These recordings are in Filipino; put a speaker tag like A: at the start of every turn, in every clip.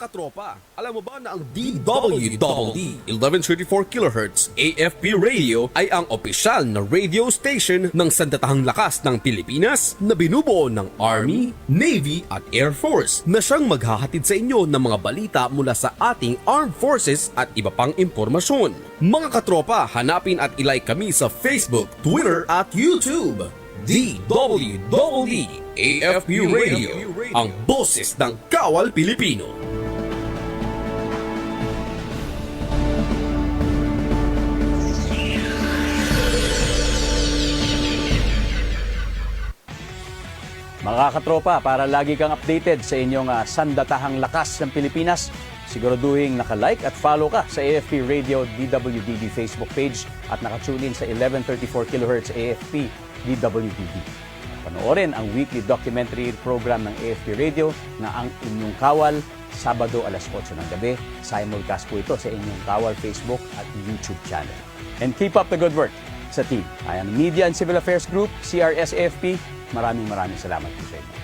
A: katropa, alam mo ba na ang DWDD 1134 kHz AFP Radio ay ang opisyal na radio station ng sandatahang lakas ng Pilipinas na binubuo ng Army, Navy at Air Force na siyang maghahatid sa inyo ng mga balita mula sa ating Armed Forces at iba pang impormasyon. Mga katropa, hanapin at ilike kami sa Facebook, Twitter at YouTube. DWDD AFP Radio, ang boses ng Kawal Pilipino.
B: Mga katropa, para lagi kang updated sa inyong sandatahang lakas ng Pilipinas, siguraduhin naka-like at follow ka sa AFP Radio DWDD Facebook page at nakatune in sa 1134 kHz AFP DWDD. Panoorin ang weekly documentary program ng AFP Radio na Ang Inyong Kawal, Sabado alas 8 ng gabi. Simulcast po ito sa Inyong Kawal Facebook at YouTube channel. And keep up the good work sa team. Ay ang Media and Civil Affairs Group, CRS-AFP, maraming salamat po sa inyo.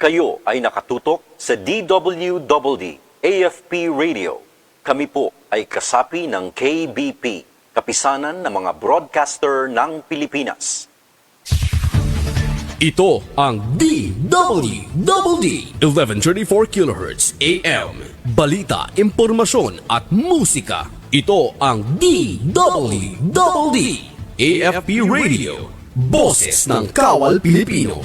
C: Kayo ay nakatutok sa DWDD AFP Radio. Kami po ay kasapi ng KBP, kapisanan ng mga broadcaster ng Pilipinas.
A: Ito ang DWDD 1134 kHz AM. Balita, impormasyon at musika. Ito ang DWDD AFP Radio. Boses ng Kawal Pilipino.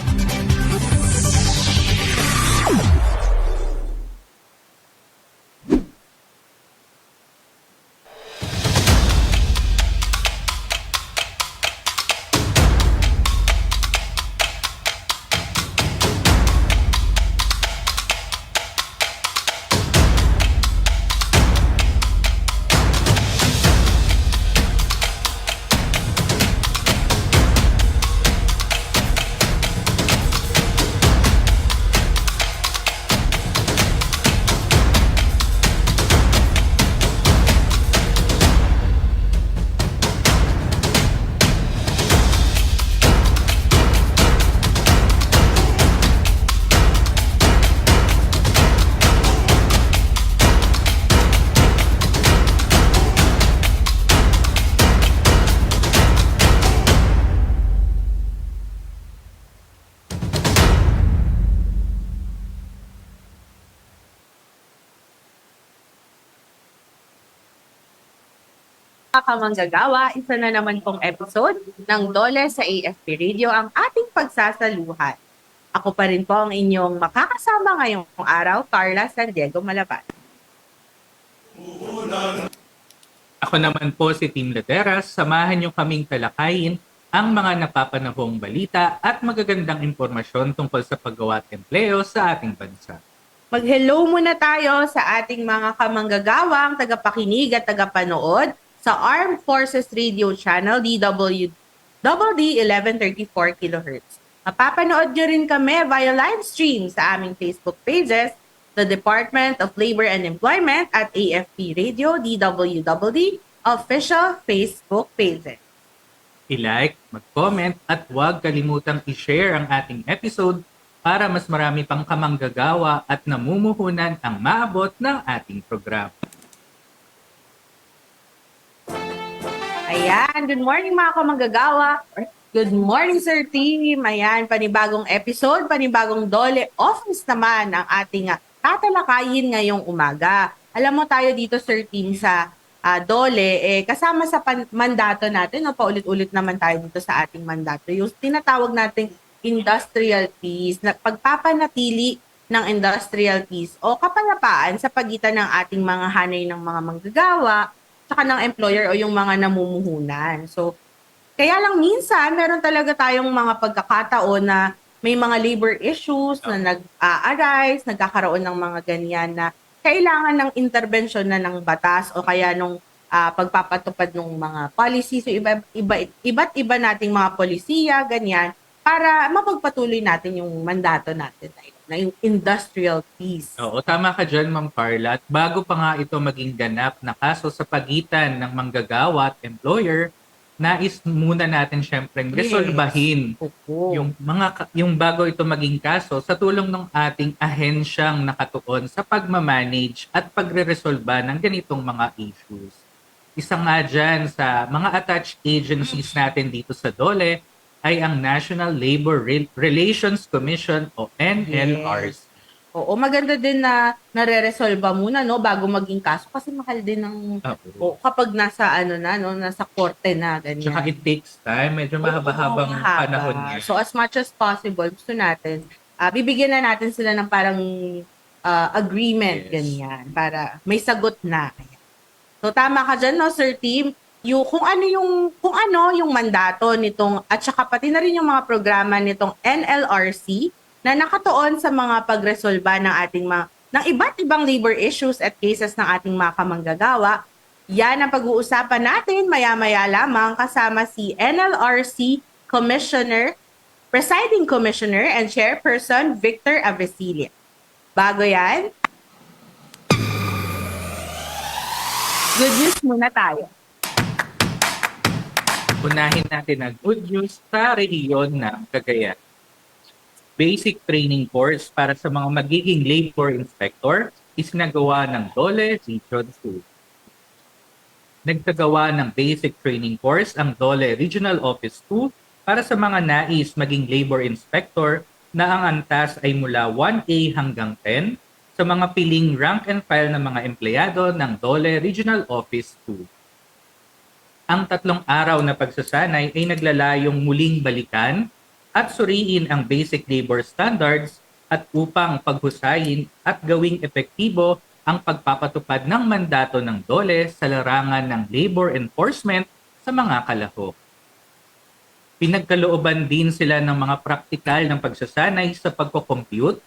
D: Kamanggagawa, isa na naman pong episode ng Dole sa AFP Radio ang ating pagsasaluhan. Ako pa rin po ang inyong makakasama ngayong araw, Carla San Diego Malaban.
E: Ako naman po si Team Lateras, samahan niyo kaming talakayin ang mga napapanahong balita at magagandang impormasyon tungkol sa paggawa at empleo sa ating bansa.
D: Mag-hello muna tayo sa ating mga kamanggagawang tagapakinig at tagapanood sa Armed Forces Radio Channel DWDD 1134 kHz. Mapapanood nyo rin kami via live stream sa aming Facebook pages, the Department of Labor and Employment at AFP Radio DWDD official Facebook pages.
E: I-like, mag-comment at huwag kalimutang i-share ang ating episode para mas marami pang kamanggagawa at namumuhunan ang maabot ng ating programa.
D: Ayan, good morning mga kamanggagawa. Good morning Sir Team. Ayan, panibagong episode, panibagong Dole Office naman ang ating tatalakayin ngayong umaga. Alam mo tayo dito Sir Team sa Dole, kasama sa mandato natin, no, paulit-ulit naman tayo dito sa ating mandato, yung tinatawag nating industrial peace, na pagpapanatili ng industrial peace o kapayapaan sa pagitan ng ating mga hanay ng mga manggagawa saka ng employer o yung mga namumuhunan. So, kaya lang minsan, meron talaga tayong mga pagkakataon na may mga labor issues na nag-arise, nagkakaroon ng mga ganyan na kailangan ng intervention na ng batas o kaya nung pagpapatupad ng mga policy. So, iba't iba nating mga polisiya, ganyan, para mapagpatuloy natin yung mandato natin na yung industrial peace.
E: Oo, tama ka dyan, Ma'am Carla. At bago pa nga ito maging ganap na kaso sa pagitan ng manggagawa at employer, nais muna natin syempreng
D: Yes.
E: resolbahin
D: Oo.
E: yung bago ito maging kaso sa tulong ng ating ahensyang nakatuon sa pagmamanage at pagreresolba ng ganitong mga issues. Isa nga dyan sa mga attached agencies natin dito sa DOLE ay ang National Labor Relations Commission o NLRC.
D: Oo, maganda din na nare-resolba muna no bago maging kaso kasi mahal din ng
E: Oo.
D: kapag nasa nasa korte na ganyan.
E: Tsaka it takes time. Medyo mahaba-habang
D: Oo, mahaba.
E: panahon niya.
D: So as much as possible, gusto natin bibigyan na natin sila ng parang agreement
E: Yes.
D: ganyan para may sagot na. So tama ka dyan, no, Sir Tim? Kung ano yung mandato nitong at saka pati na rin yung mga programa nitong NLRC na nakatuon sa mga pagresolba ng ating ng iba't ibang labor issues at cases ng ating mga kamanggagawa. Yan ang pag-uusapan natin maya-maya lamang kasama si NLRC Presiding Commissioner and Chairperson Victor Avesilia. Bago yan, good news muna tayo.
E: Unahin natin ang good news sa rehiyon ng Cagayan. Basic training course para sa mga magiging labor inspector isinagawa ng DOLE Region 2. Nagkagawa ng basic training course ang DOLE Regional Office 2 para sa mga nais maging labor inspector na ang antas ay mula 1A hanggang 10 sa mga piling rank and file ng mga empleyado ng DOLE Regional Office 2. Ang 3 araw na pagsasanay ay naglalayong muling balikan at suriin ang basic labor standards at upang paghusayin at gawing epektibo ang pagpapatupad ng mandato ng DOLE sa larangan ng labor enforcement sa mga kalahok. Pinagkalooban din sila ng mga praktikal ng pagsasanay sa pagko-compute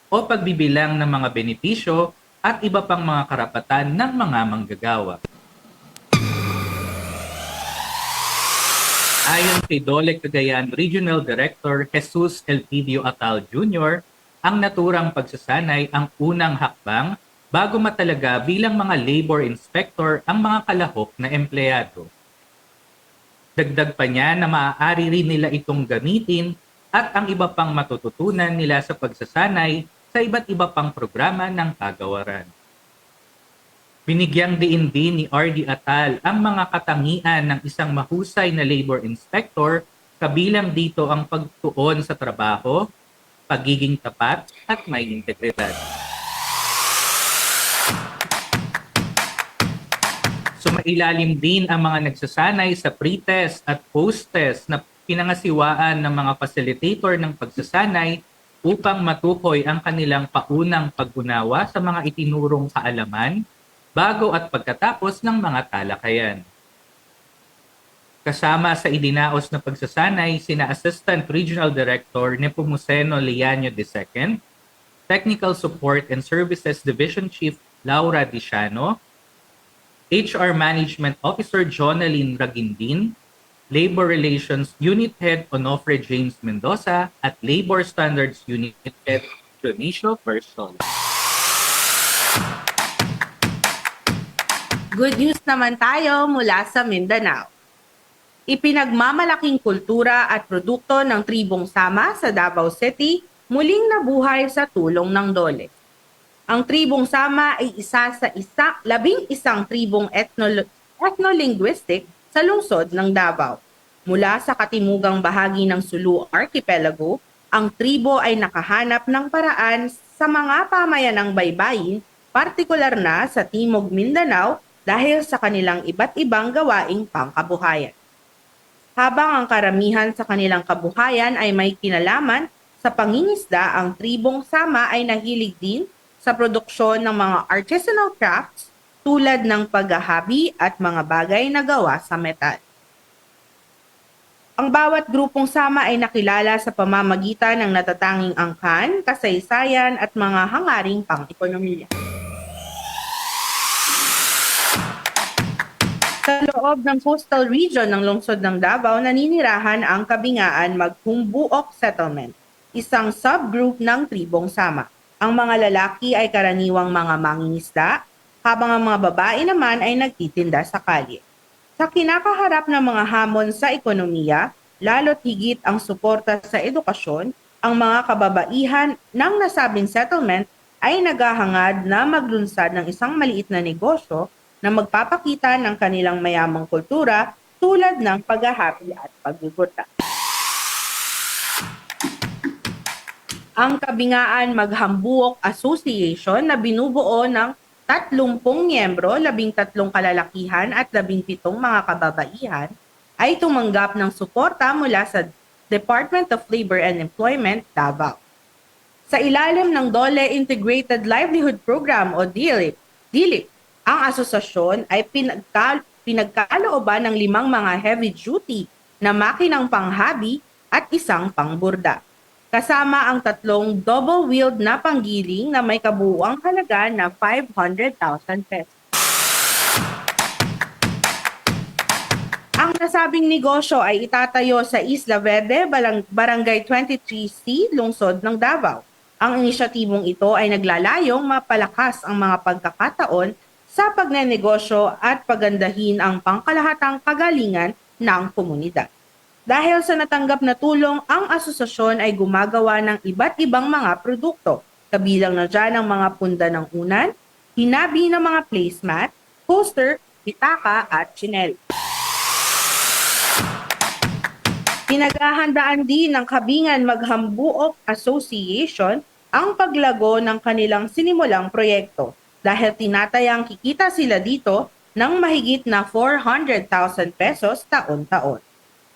E: o pagbibilang ng mga benepisyo at iba pang mga karapatan ng mga manggagawa. Ayon kay DOLE Cagayan Regional Director Jesus Elpidio Atal Jr., ang naturang pagsasanay ang unang hakbang bago matalaga bilang mga labor inspector ang mga kalahok na empleyado. Dagdag pa niya na maaari rin nila itong gamitin at ang iba pang matututunan nila sa pagsasanay sa iba't iba pang programa ng kagawaran. Binigyang diin din ni RD Atal ang mga katangian ng isang mahusay na labor inspector, kabilang dito ang pagtuon sa trabaho, pagiging tapat at may integridad. Sumailalim din ang mga nagsasanay sa pre-test at post-test na pinangasiwaan ng mga facilitator ng pagsasanay upang matukoy ang kanilang paunang pag-unawa sa mga itinurong kaalaman bago at pagkatapos ng mga talakayan. Kasama sa idinaos na pagsasanay sina Assistant Regional Director Nepomuceno Liaño II, Technical Support and Services Division Chief Laura Diciano, HR Management Officer Jonalyn Ragindin, Labor Relations Unit Head Onofre James Mendoza, at Labor Standards Unit Head Dionisio Person.
D: Good news naman tayo mula sa Mindanao. Ipinagmamalaking kultura at produkto ng Tribong Sama sa Davao City muling nabuhay sa tulong ng DOLE. Ang Tribong Sama ay isa sa 11 tribong ethno-linguistic sa lungsod ng Davao. Mula sa katimugang bahagi ng Sulu Archipelago, ang tribo ay nakahanap ng paraan sa mga pamayanang baybayin, partikular na sa Timog Mindanao dahil sa kanilang iba't ibang gawaing pangkabuhayan. Habang ang karamihan sa kanilang kabuhayan ay may kinalaman sa pangingisda, ang Tribong Sama ay nahilig din sa produksyon ng mga artisanal crafts tulad ng paghahabi at mga bagay na gawa sa metal. Ang bawat grupong sama ay nakilala sa pamamagitan ng natatanging angkan, kasaysayan at mga hangaring pang-ekonomiya. Sa loob ng coastal region ng lungsod ng Davao, naninirahan ang Kabingaan Magkumbuok Settlement, isang subgroup ng Tribong Sama. Ang mga lalaki ay karaniwang mga mangingisda, habang ang mga babae naman ay nagtitinda sa kalye. Sa kinakaharap ng mga hamon sa ekonomiya, lalo't higit ang suporta sa edukasyon, ang mga kababaihan ng nasabing settlement ay naghahangad na maglunsad ng isang maliit na negosyo na magpapakita ng kanilang mayamang kultura tulad ng paghahapi at pagbibota. Ang Kabingaan Maghambuok Association na binubuo ng 30 miyembro, 13 kalalakihan at 17 mga kababaihan ay tumanggap ng suporta mula sa Department of Labor and Employment, Davao. Sa ilalim ng DOLE Integrated Livelihood Program o DILIP, ang asosasyon ay pinagkalooban ng 5 mga heavy-duty na makinang panghabi at isang pangburda. Kasama ang 3 double-wheeled na panggiling na may kabuuang halaga na 500,000 pesos. Ang nasabing negosyo ay itatayo sa Isla Verde, Barangay 23C, Lungsod ng Davao. Ang inisyatibong ito ay naglalayong mapalakas ang mga pagkakataon sa pagnenegosyo at pagandahin ang pangkalahatang kagalingan ng komunidad. Dahil sa natanggap na tulong, ang asosasyon ay gumagawa ng iba't ibang mga produkto, kabilang na dyan ang mga punda ng unan, hinabi ng mga placemat, poster, pitaka at tsinel. Pinaghahandaan din ng Kabingan Maghambuok Association ang paglago ng kanilang sinimulang proyekto dahil tinatayang kikita sila dito ng mahigit na 400,000 pesos taon-taon.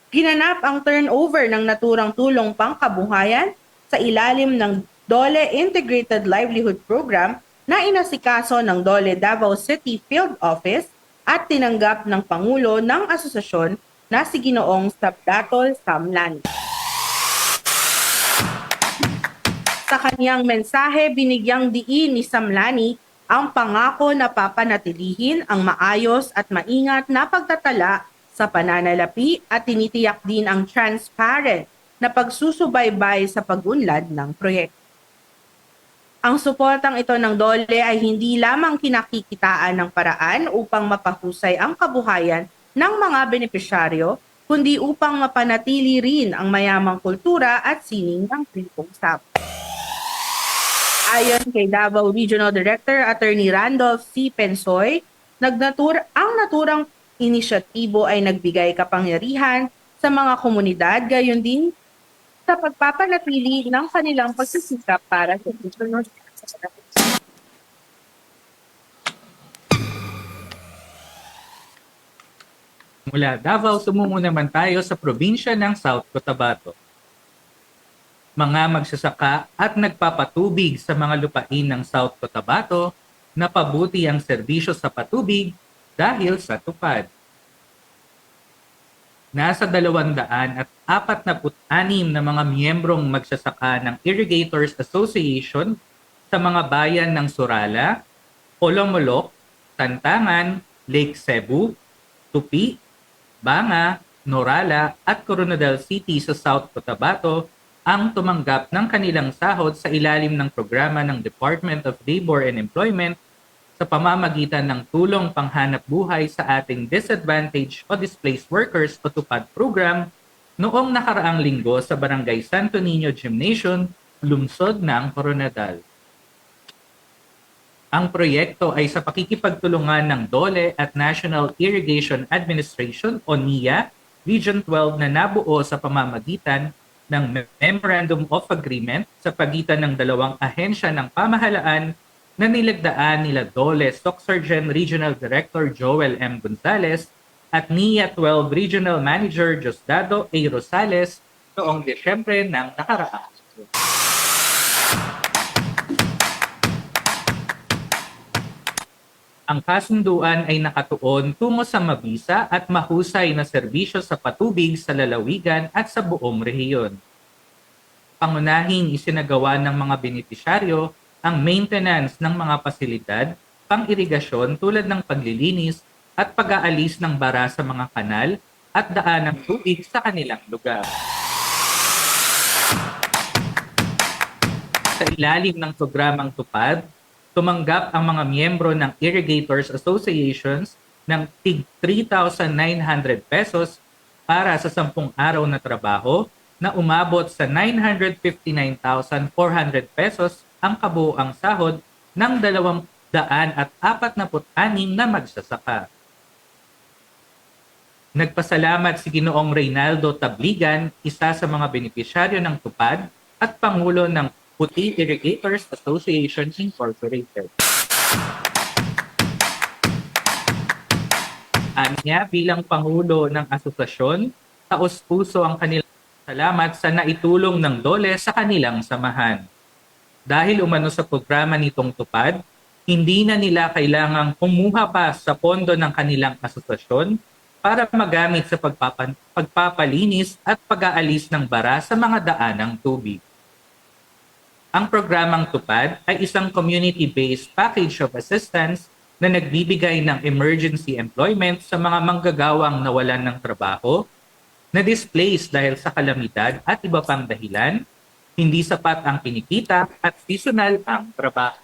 D: Ginanap ang turnover ng naturang tulong pangkabuhayan sa ilalim ng DOLE Integrated Livelihood Program na inasikaso ng DOLE Davao City Field Office at tinanggap ng Pangulo ng Asosasyon na si Ginoong Sabdatol Samlani. Sa kanyang mensahe, binigyang diin ni Samlani ang pangako na papanatilihin ang maayos at maingat na pagtatala sa pananalapi at tinitiyak din ang transparent na pagsusubaybay sa pag-unlad ng proyekto. Ang suportang ito ng DOLE ay hindi lamang kinakikitaan ng paraan upang mapahusay ang kabuhayan ng mga benepisyaryo, kundi upang mapanatili rin ang mayamang kultura at sining ng Pilipong Sap. Ayon kay Davao Regional Director Attorney Randolph C. Pensoy, ang naturang inisyatibo ay nagbigay kapangyarihan sa mga komunidad, gayon din sa pagpapanatili ng kanilang pagsisikap para sa susunod.
E: Mula Davao, tumungo naman tayo sa probinsya ng South Cotabato. Mga magsasaka at nagpapatubig sa mga lupain ng South Cotabato na pabuti ang serbisyo sa patubig dahil sa tupad. Nasa 246 na mga miyembrong magsasaka ng Irrigators Association sa mga bayan ng Surala, Polomolok, Tantangan, Lake Cebu, Tupi, Banga, Norala at Coronadal City sa South Cotabato ang tumanggap ng kanilang sahod sa ilalim ng programa ng Department of Labor and Employment sa pamamagitan ng tulong panghanap buhay sa ating Disadvantaged o Displaced Workers o TUPAD program noong nakaraang linggo sa Barangay Santo Niño Gymnasium, lungsod ng Coronadal. Ang proyekto ay sa pakikipagtulungan ng DOLE at National Irrigation Administration o NIA, Region 12 na nabuo sa pamamagitan ng Memorandum of Agreement sa pagitan ng dalawang ahensya ng pamahalaan na nilagdaan nila DOLE SOCSARGEN Regional Director Joel M. Gonzales at NIA 12 Regional Manager Diosdado A. Rosales noong Desyembre ng nakaraang. Ang kasunduan ay nakatuon tungo sa mabisa at mahusay na serbisyo sa patubig sa lalawigan at sa buong rehiyon. Pangunahing isinagawa ng mga benepisyaryo ang maintenance ng mga pasilidad, pang-irigasyon tulad ng paglilinis at pag-aalis ng bara sa mga kanal at daan ng tubig sa kanilang lugar. Sa ilalim ng programang TUPAD, tumanggap ang mga miyembro ng Irrigators Associations ng tig 3,900 pesos para sa 10 araw na trabaho na umabot sa 959,400 pesos ang kabuuang sahod ng 246 na magsasaka. Nagpasalamat si Ginoong Reynaldo Tabligan, isa sa mga benepisyaryo ng TUPAD at Pangulo ng Puti Irrigators Association Incorporated. Anya, bilang Pangulo ng asosasyon, taos-puso ang kanilang salamat sa naitulong ng DOLE sa kanilang samahan. Dahil umano sa programa nitong TUPAD, hindi na nila kailangang kumuha pa sa pondo ng kanilang asosasyon para magamit sa pagpapalinis at pag-aalis ng bara sa mga daanang tubig. Ang programang TUPAD ay isang community-based package of assistance na nagbibigay ng emergency employment sa mga manggagawang nawalan ng trabaho, na-displaced dahil sa kalamidad at iba pang dahilan, hindi sapat ang kinikita at seasonal ang trabaho.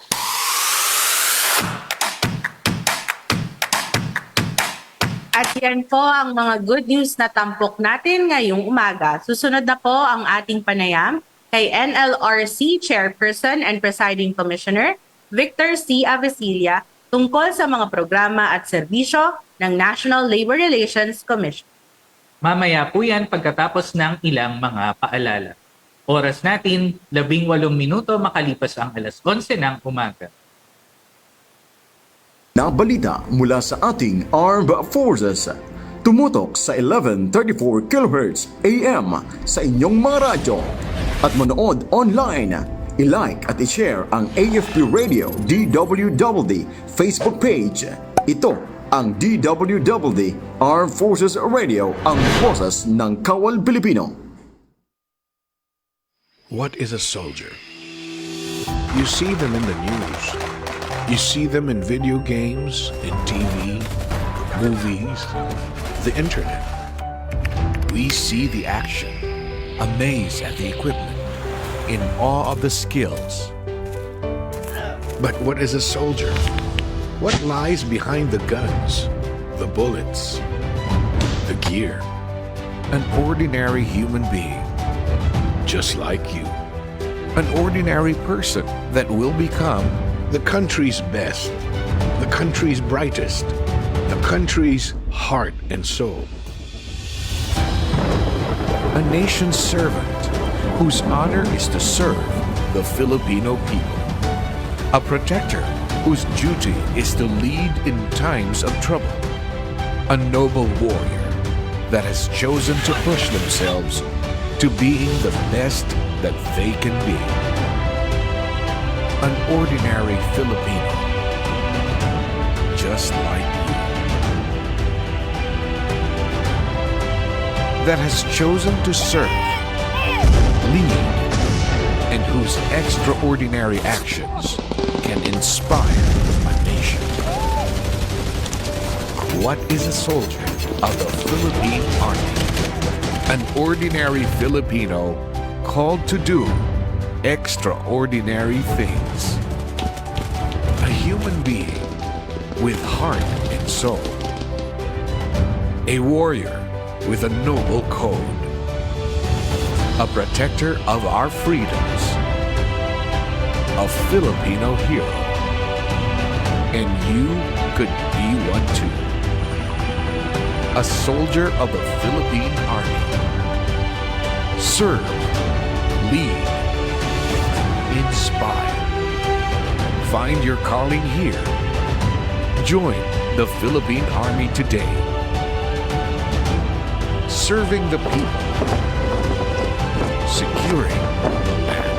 D: At yan po ang mga good news na tampok natin ngayong umaga. Susunod na po ang ating panayam kay NLRC Chairperson and Presiding Commissioner Victor C. Avesilia tungkol sa mga programa at serbisyo ng National Labor Relations Commission.
E: Mamaya po yan pagkatapos ng ilang mga paalala. Oras natin, 18 minuto makalipas ang alas 11 ng umaga.
F: Nabalita mula sa ating Armed Forces. Tumutok sa 1134 kHz AM sa inyong mga radyo. At manood online. I-like at i-share ang AFP Radio DWWD Facebook page. Ito ang DWWD Armed Forces Radio, ang boses ng Kawal Pilipino.
G: What is a soldier? You see them in the news. You see them in video games, in TV, movies, the internet. We see the action, amazed at the equipment, in awe of the skills. But what is a soldier? What lies behind the guns, the bullets, the gear? An ordinary human being, just like you. An ordinary person that will become the country's best, the country's brightest, the country's heart and soul. A nation's servant whose honor is to serve the Filipino people. A protector whose duty is to lead in times of trouble. A noble warrior that has chosen to push themselves to being the best that they can be. An ordinary Filipino, just like you, that has chosen to serve, lead, and whose extraordinary actions can inspire a nation. What is a soldier of the Philippine Army? An ordinary Filipino called to do extraordinary things. A human being with heart and soul. A warrior with a noble code. A protector of our freedoms. A Filipino hero. And you could be one too. A soldier of the Philippine Army. Serve, lead, inspire. Find your calling here. Join the Philippine Army today. Serving the people. Securing the land.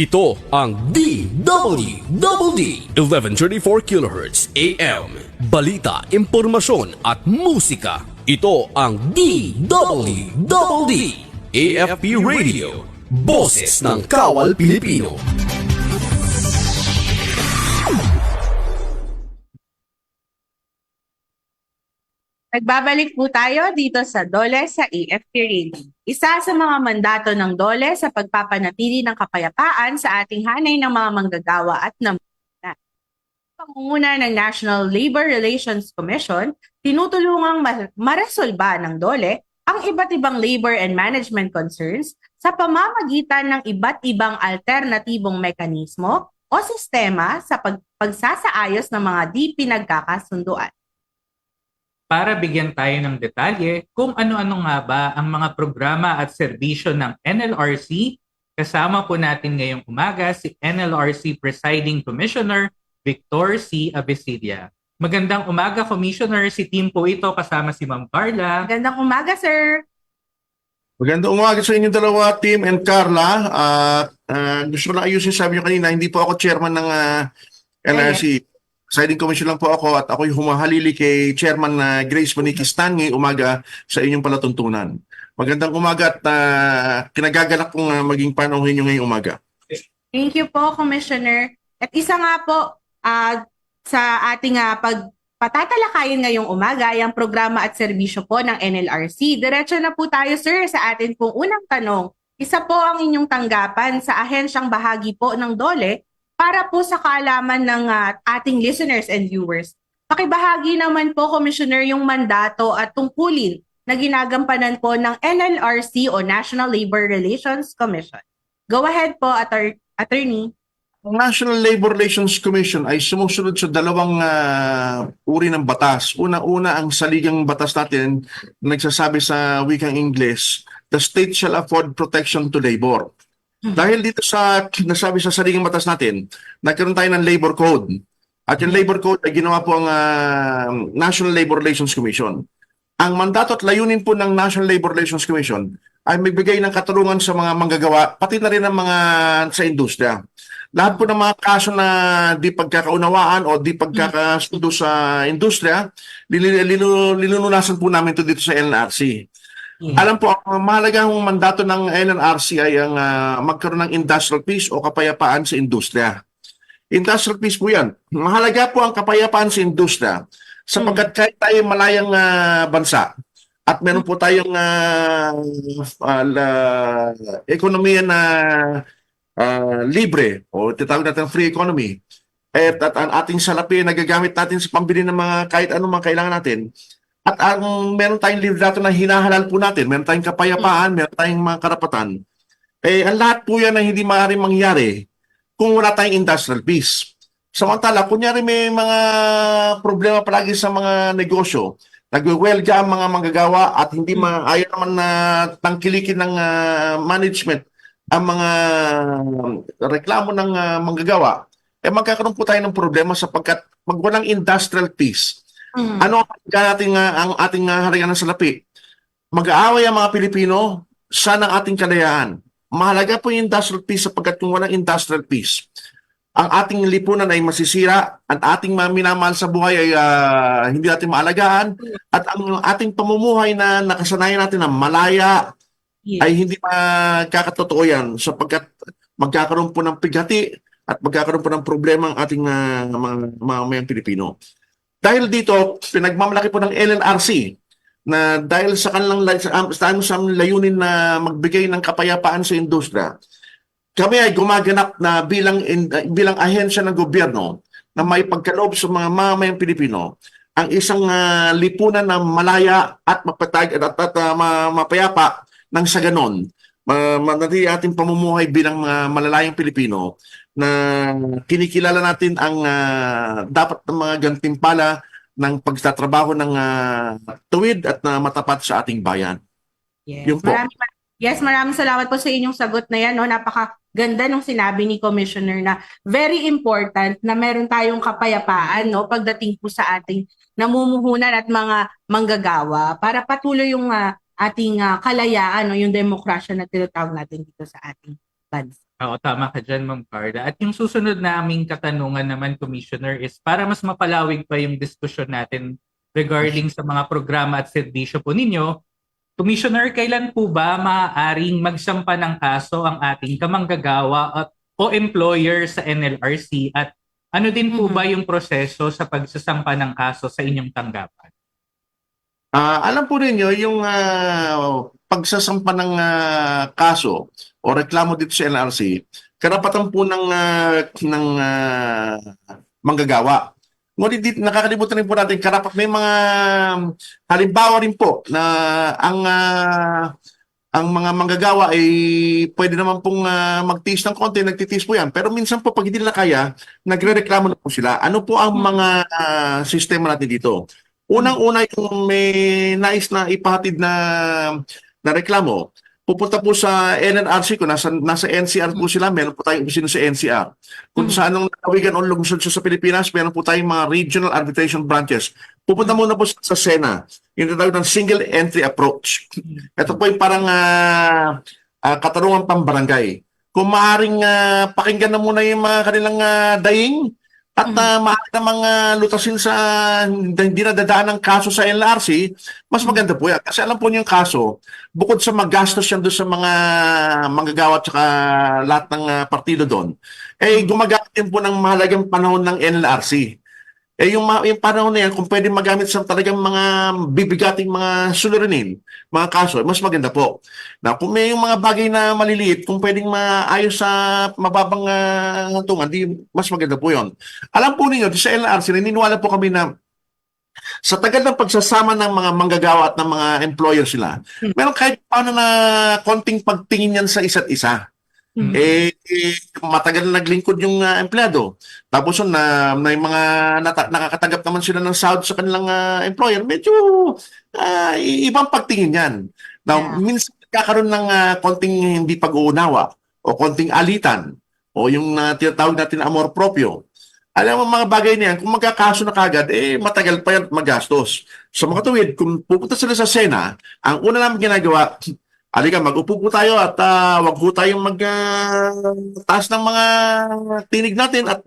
A: Ito ang DWDD 1134 kHz AM. Balita, impormasyon at musika. Ito ang DWDD AFP Radio. Boses ng Kawal Pilipino.
D: Nagbabalik po tayo dito sa DOLE sa AFP Radio. Isa sa mga mandato ng DOLE sa pagpapanatili ng kapayapaan sa ating hanay ng mga manggagawa at namumuhunan. Pangunguna ng National Labor Relations Commission, tinutulungang maresolba ng DOLE ang iba't ibang labor and management concerns sa pamamagitan ng iba't ibang alternatibong mekanismo o sistema sa pagsasaayos ng mga di pinagkakasunduan.
E: Para bigyan tayo ng detalye kung ano-ano nga ba ang mga programa at serbisyo ng NLRC, kasama po natin ngayong umaga si NLRC Presiding Commissioner Victor C. Abesidia. Magandang umaga, Commissioner. Si team po ito kasama si Ma'am Carla.
D: Magandang umaga, sir!
H: Magandang umaga sa inyong dalawa, Tim and Carla. Gusto ko lang ayusin, sabi niyo kanina, hindi po ako chairman ng NRC. Presiding Commission lang po ako at ako'y humahalili kay Chairman Grace Monique Stanley umaga sa inyong palatuntunan. Magandang umaga at kinagagalak kong maging panauhin niyo ngayong umaga.
D: Thank you po, Commissioner. At isa nga po sa ating pagpatatalakayin ngayong umaga, yung programa at serbisyo po ng NLRC. Diretso na po tayo, sir, sa atin pong unang tanong. Isa po ang inyong tanggapan sa ahensyang bahagi po ng DOLE para po sa kaalaman ng ating listeners and viewers. Pakibahagi naman po, Commissioner, yung mandato at tungkulin na ginagampanan po ng NLRC o National Labor Relations Commission. Go ahead po, Attorney.
H: Ang National Labor Relations Commission ay sumusunod sa dalawang uri ng batas. Una-una ang saligang batas natin na nagsasabi sa wikang Ingles, the state shall afford protection to labor. Dahil dito sa nasabi sa saligang batas natin, nagkaroon tayo ng labor code. At yung labor code ay ginawa po ang National Labor Relations Commission. Ang mandato at layunin po ng National Labor Relations Commission ay magbigay ng katarungan sa mga manggagawa, pati na rin ang mga sa industriya. Lahat po ng mga kaso na di pagkakaunawaan o di pagkakasundo sa industriya, lilunasan po namin ito dito sa NLRC. Alam po, ang mahalagang mandato ng NLRC ay ang magkaroon ng industrial peace o kapayapaan sa industriya. Industrial peace po yan. Mahalaga po ang kapayapaan sa industriya sapagkat kahit tayo malayang bansa at meron po tayong ekonomiya na libre o titawag natin free economy at ang ating salapi nagagamit natin sa pambili ng mga kahit anong mga kailangan natin. At ang meron tayong liderato na hinahalal po natin, meron tayong kapayapaan, meron tayong mga karapatan, ang lahat po yan ay hindi maaaring mangyari kung wala tayong industrial peace. Samantala, kunyari may mga problema palagi sa mga negosyo, nagwewelga ang mga manggagawa at hindi ayaw naman na tangkilikin ng management ang mga reklamo ng manggagawa, magkakaroon po tayo ng problema sapagkat magwalang industrial peace. Ano ang ating harian ng salapi? Mag-aaway ang mga Pilipino sa ng ating kalayaan. Mahalaga po yung industrial peace sapagkat kung walang industrial peace, ang ating lipunan ay masisira, ang ating minamahal sa buhay ay hindi natin maalagaan, at ang ating pamumuhay na nakasanayan natin na malaya ay hindi magkakatotoo yan sapagkat magkakaroon po ng pighati at magkakaroon po ng problema ang ating mga Pilipino. Dahil dito, pinagmamalaki po ng LNRC na dahil sa kanilang sa layunin na magbigay ng kapayapaan sa industriya, kami ay gumaganap na bilang ahensya ng gobyerno na may pagkaloob sa mga mamamayang Pilipino ang isang lipunan na malaya at mapayapa nang sa ganon. Manatili ating pamumuhay bilang malalayang Pilipino na kinikilala natin ang dapat ng mga gantimpala ng pagtatrabaho ng tuwid at matapat sa ating bayan.
D: Yes.
H: Yun po.
D: Maraming salamat po sa inyong sagot na yan. No? Napakaganda nung sinabi ni Commissioner na very important na meron tayong kapayapaan pagdating po sa ating namumuhunan at mga manggagawa para patuloy yung ating kalayaan, yung demokrasya na tinatawag natin dito sa ating bansa.
E: Oo, tama ka dyan, Ma'am Carla. At yung susunod na aming katanungan naman, Commissioner, is para mas mapalawig pa yung diskusyon natin regarding sa mga programa at serbisyo po ninyo. Commissioner, kailan po ba maaaring magsampa ng kaso ang ating kamanggagawa at o employer sa NLRC? At ano din po ba yung proseso sa pagsasampa ng kaso sa inyong tanggapan?
H: Alam po ninyo, yung pagsasampa ng kaso o reklamo dito sa NLRC, karapatan po ng manggagawa. Ngunit dito, nakakalimutan rin po natin, may mga halimbawa rin po na ang mga manggagawa ay pwede naman pong magtiis ng konti, nagtitiis po yan. Pero minsan po, pag hindi nila kaya, nagre-reklamo na po sila. Ano po ang mga sistema natin dito? Unang-una yung may nais na ipahatid na reklamo, pupunta po sa NLRC ko, nasa NCR po sila, meron po tayong opisina sa NCR. Kung saan ang nakawigan o lungsod siya sa Pilipinas, meron po tayong mga regional arbitration branches. Pupunta muna po sa SENA, yung tinatawag ng single entry approach. Ito po yung parang katarungan pambarangay. Kung maaaring pakinggan na muna yung mga kanilang daing, at maaari namang lutasin sa hindi na dadaan ng kaso sa NLRC, mas maganda po yan. Kasi alam po niyo yung kaso, bukod sa magastos yan doon sa mga manggagawa at saka lahat ng partido doon, gumagamit din po ng mahalagang panahon ng NLRC. Yung panahon na yan, kung pwede magamit sa talagang mga bibigating mga suliranin, mga kaso, mas maganda po. Na kung may yung mga bagay na maliliit, kung pwedeng maayos sa mababang hantungan, mas maganda po yon. Alam po ninyo, sa NLRC, naniniwala po kami na sa tagal ng pagsasama ng mga manggagawa at ng mga employer sila, meron kahit paano na konting pagtingin yan sa isa't isa. Matagal na naglingkod yung empleyado. Tapos may mga nakakatanggap naman sila ng sahod sa kanilang employer. Medyo ibang pagtingin yan. Now, minsan kakaroon ng konting hindi pag-uunawa o konting alitan o yung tinatawag natin amor proprio. Alam mo mga bagay niyan, kung magkakaso na kagad, matagal pa yan at magastos. Sa mga tuwid, kung pupunta sila sa SENA, ang una namin ginagawa, alika, mag-upo po tayo at wag po tayong mag-taas ng mga tinig natin at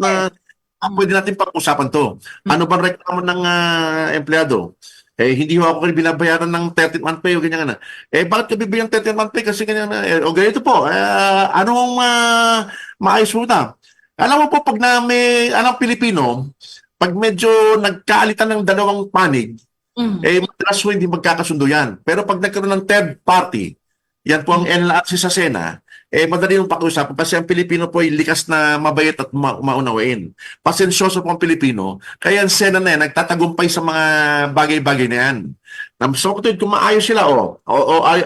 H: pwede natin pag-usapan to. Ano bang reklamo ng empleyado? Hindi ho ako binabayaran ng 13th month pay o ganyan na. Bakit ka bibigyan 13th month pay? Kasi ganyan na. O ganito po, anong maayos mo na? Alam mo po, pag anong Pilipino, pag medyo nagkaalitan ng dalawang panig, madalas po hindi magkakasundo yan. Pero pag nagkaroon ng third party, yan po ang NLRC sa SENA, madali yung pakiusapan kasi ang Pilipino po ay likas na mabayat at maunawain. Pasensyoso po ang Pilipino, kaya ang SENA na yan, nagtatagumpay sa mga bagay-bagay na yan. So, kung maayos sila,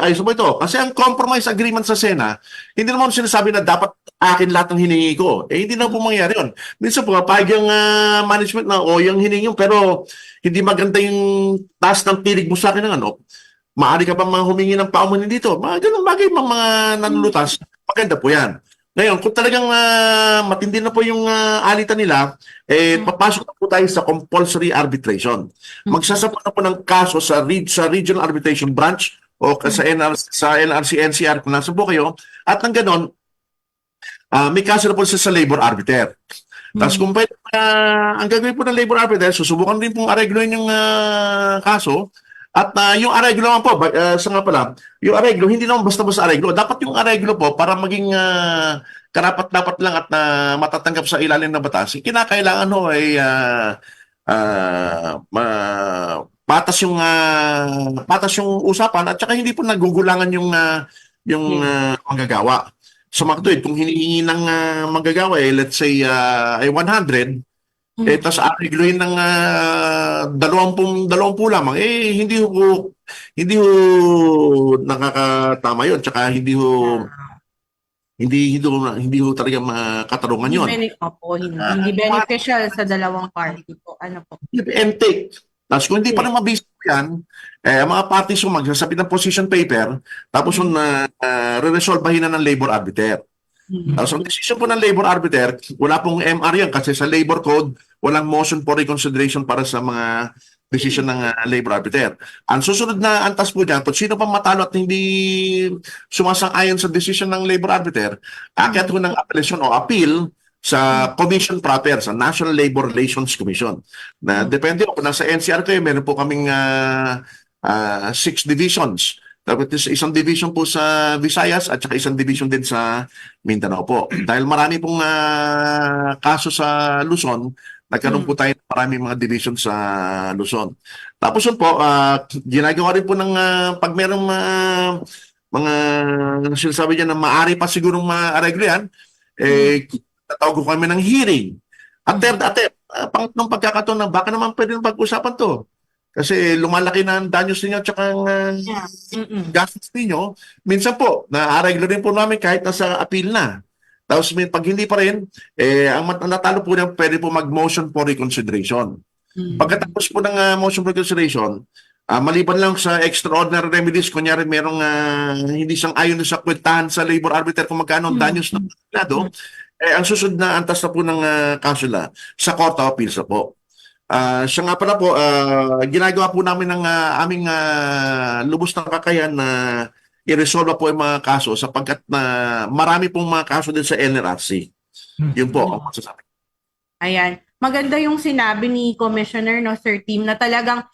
H: ayos mo ito. Kasi ang compromise agreement sa SENA, hindi naman sinasabi na dapat akin lahat ng hiningi ko. Hindi na po mangyari yun. Minsan po, kapag yung management na, yung hiningi yun, pero hindi maganda yung taas ng tilig mo sa akin ng ano, maaari ka ba mga humingi ng paumanin dito? Mga ganun bagay, mga nanulutas, maganda po yan. Ngayon, kung talagang matindi na po yung alitan nila, papasok na po tayo sa compulsory arbitration. Magsasapa na po ng kaso sa Regional Arbitration Branch o sa NLRC, NCR kung nasa po kayo. At ng ganon, may kaso na po sa labor arbiter. Tapos kung pwede, ang gagawin po ng labor arbiter, susubukan din pong aregloin yung kaso. At yung areglo naman po, yung areglo, hindi naman basta-basta areglo. Dapat yung areglo po, para maging karapat-dapat lang at matatanggap sa ilalim ng batas, kinakailangan ho ay patas yung usapan at saka hindi po nagugulangan yung manggagawa. Sa mga tuwid, kung hinihingi ng manggagawa, let's say ay 100, tapos aregluhin ng 20 lamang, hindi ho nakakatama yun. Tsaka hindi ho talaga makatarungan yun.
D: Hindi beneficial sa dalawang party po. Ano po?
H: Give and take. Tapos kung hindi pa rin mabisa yan, ang mga parties yung magsasabi ng position paper, tapos re-resolvahin na ng labor arbiter. So, ang decision po ng labor arbiter, wala pong MR yan kasi sa labor code, walang motion for reconsideration para sa mga decision ng labor arbiter. Ang susunod na antas po dyan, kung sino pa matalo at hindi sumasang-ayon sa decision ng labor arbiter, akyat ho ng appelasyon o appeal sa commission proper, sa National Labor Relations Commission. Na depende po, kung nasa NCR kayo, meron po kaming 6 divisions. Tapos isang division po sa Visayas at saka isang division din sa Mindanao po. Dahil marami pong kaso sa Luzon, nagkaroon po tayo ng maraming mga division sa Luzon. Tapos yun po, ginagawa rin po ng pag merong mga sinasabi dyan na maaari pa sigurong maareglo yan, tatawag ko kami ng hearing. At third attempt, pangatlong pagkakataon na baka naman pwede nang pag-usapan to. Kasi lumalaki na ang danyos ninyo at saka gastos ninyo. Minsan po, naareglo rin po namin kahit nasa appeal na. Tapos pag hindi pa rin, ang natalo po niya, pwede po mag-motion for reconsideration. Pagkatapos po ng motion for reconsideration, maliban lang sa extraordinary remedies, kunyari merong hindi sang ayon sa kwentahan sa labor arbiter kung magkano ang danyos na pinado, ang susunod na antas na po ng kansula sa Court of Appeals na po. Siya nga pala po, ginagawa po namin ng aming lubos na kakayahan na i-resolve po yung mga kaso sapagkat marami pong mga kaso din sa NLRC. Yun po ang masasabi.
D: Ayan. Maganda yung sinabi ni Commissioner, no, Sir Tim, na talagang